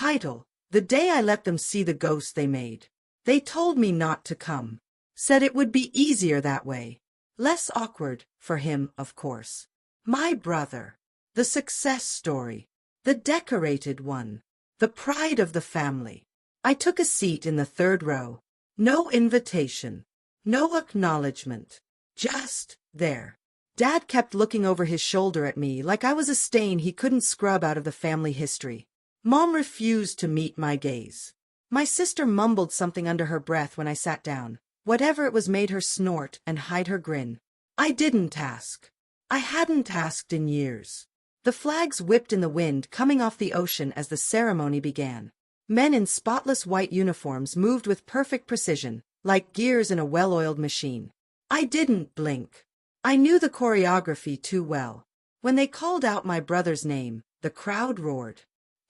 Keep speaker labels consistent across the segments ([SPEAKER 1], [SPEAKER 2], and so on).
[SPEAKER 1] Title: The Day I Let Them See the Ghost They Made. They told me not to come. Said it would be easier that way. Less awkward, for him, of course. My brother. The success story. The decorated one. The pride of the family. I took a seat in the third row. No invitation. No acknowledgement. Just there. Dad kept looking over his shoulder at me like I was a stain he couldn't scrub out of the family history. Mom refused to meet my gaze. My sister mumbled something under her breath when I sat down. Whatever it was made her snort and hide her grin. I didn't ask. I hadn't asked in years. The flags whipped in the wind coming off the ocean as the ceremony began. Men in spotless white uniforms moved with perfect precision, like gears in a well-oiled machine. I didn't blink. I knew the choreography too well. When they called out my brother's name, the crowd roared.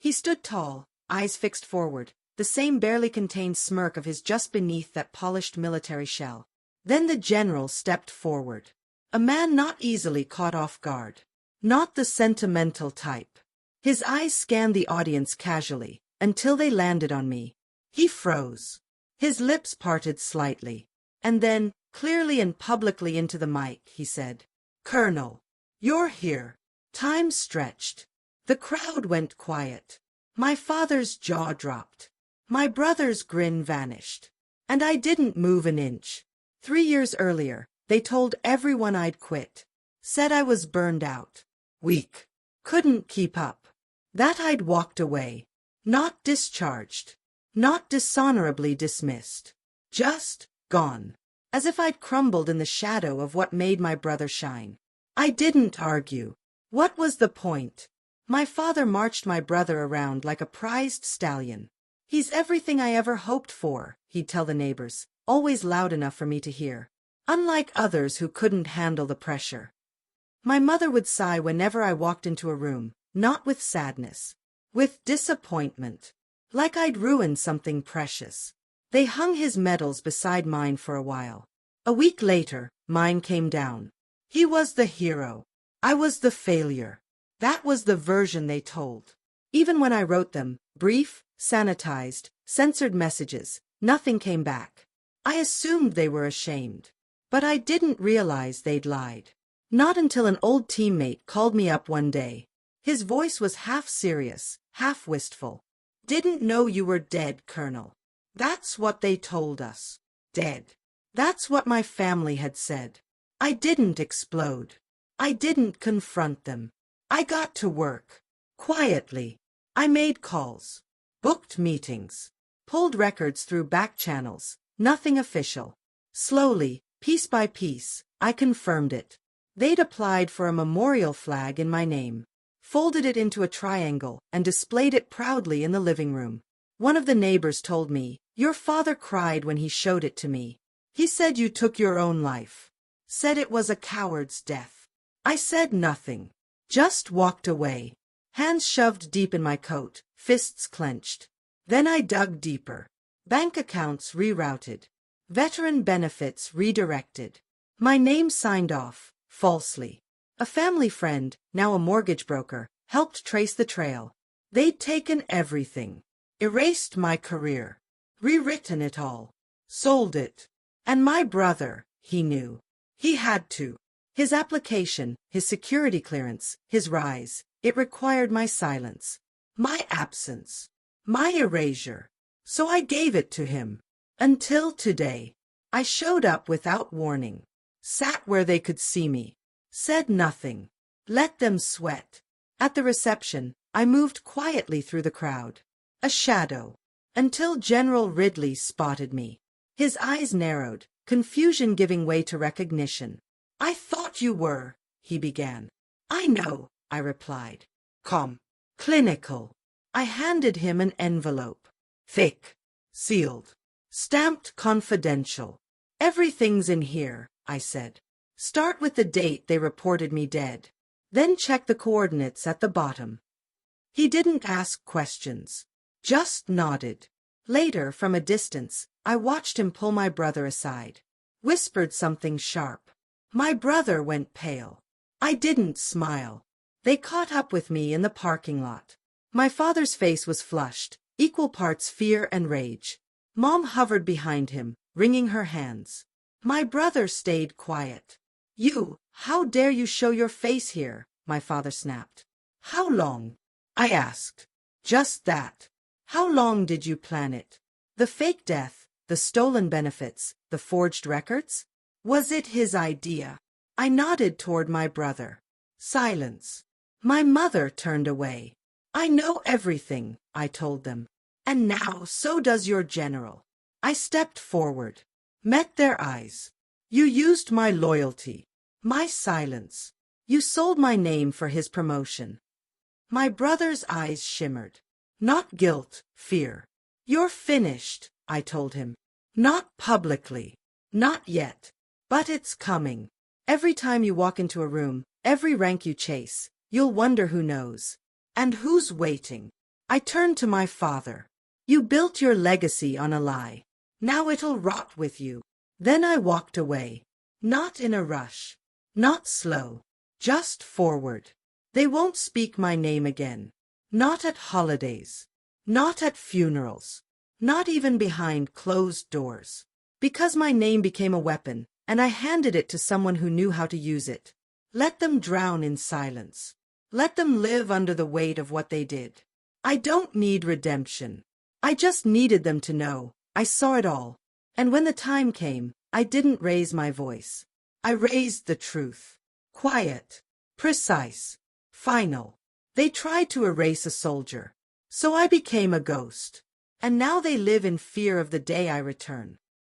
[SPEAKER 1] He stood tall, eyes fixed forward, the same barely contained smirk of his just beneath that polished military shell. Then the general stepped forward. A man not easily caught off guard. Not the sentimental type. His eyes scanned the audience casually, until they landed on me. He froze. His lips parted slightly. And then, clearly and publicly into the mic, he said, "Colonel, you're here." Time stretched. The crowd went quiet. My father's jaw dropped. My brother's grin vanished. And I didn't move an inch. 3 years earlier, they told everyone I'd quit. Said I was burned out. Weak. Couldn't keep up. That I'd walked away. Not discharged. Not dishonorably dismissed. Just gone. As if I'd crumbled in the shadow of what made my brother shine. I didn't argue. What was the point? My father marched my brother around like a prized stallion. "He's everything I ever hoped for," he'd tell the neighbors, always loud enough for me to hear. Unlike others who couldn't handle the pressure. My mother would sigh whenever I walked into a room, not with sadness. With disappointment. Like I'd ruined something precious. They hung his medals beside mine for a while. A week later, mine came down. He was the hero. I was the failure. That was the version they told. Even when I wrote them, brief, sanitized, censored messages, nothing came back. I assumed they were ashamed. But I didn't realize they'd lied. Not until an old teammate called me up one day. His voice was half serious, half wistful. "Didn't know you were dead, Colonel. That's what they told us. Dead. That's what my family had said." I didn't explode. I didn't confront them. I got to work. Quietly. I made calls. Booked meetings. Pulled records through back channels. Nothing official. Slowly, piece by piece, I confirmed it. They'd applied for a memorial flag in my name. Folded it into a triangle and displayed it proudly in the living room. One of the neighbors told me, "Your father cried when he showed it to me. He said you took your own life. Said it was a coward's death." I said nothing. Just walked away. Hands shoved deep in my coat, fists clenched. Then I dug deeper. Bank accounts rerouted. Veteran benefits redirected. My name signed off, falsely. A family friend, now a mortgage broker, helped trace the trail. They'd taken everything. Erased my career. Rewritten it all. Sold it. And my brother, he knew. He had to. His application, his security clearance, his rise, it required my silence. My absence. My erasure. So I gave it to him. Until today. I showed up without warning. Sat where they could see me. Said nothing. Let them sweat. At the reception, I moved quietly through the crowd. A shadow. Until General Ridley spotted me. His eyes narrowed, confusion giving way to recognition. "I thought you were," he began. "I know," I replied. "Calm. Clinical." I handed him an envelope. Thick. Sealed. Stamped confidential. "Everything's in here," I said. "Start with the date they reported me dead. Then check the coordinates at the bottom." He didn't ask questions. Just nodded. Later, from a distance, I watched him pull my brother aside. Whispered something sharp. My brother went pale. I didn't smile. They caught up with me in the parking lot. My father's face was flushed, equal parts fear and rage. Mom hovered behind him, wringing her hands. My brother stayed quiet. You, how dare you show your face here? My father snapped. How long? I asked. Just that. How long did you plan it? The fake death, the stolen benefits, the forged records? Was it his idea? I nodded toward my brother. Silence. My mother turned away. I know everything, I told them. And now so does your general. I stepped forward, met their eyes. You used my loyalty, my silence. You sold my name for his promotion. My brother's eyes shimmered. Not guilt, fear. You're finished, I told him. Not publicly. Not yet. But it's coming. Every time you walk into a room, every rank you chase, you'll wonder who knows. And who's waiting? I turned to my father. You built your legacy on a lie. Now it'll rot with you. Then I walked away. Not in a rush. Not slow. Just forward. They won't speak my name again. Not at holidays. Not at funerals. Not even behind closed doors. Because my name became a weapon, and I handed it to someone who knew how to use it. Let them drown in silence. Let them live under the weight of what they did. I don't need redemption. I just needed them to know I saw it all. And when the time came, I didn't raise my voice. I raised the truth. Quiet. Precise. Final. They tried to erase a soldier. So I became a ghost. And now they live in fear of the day I return.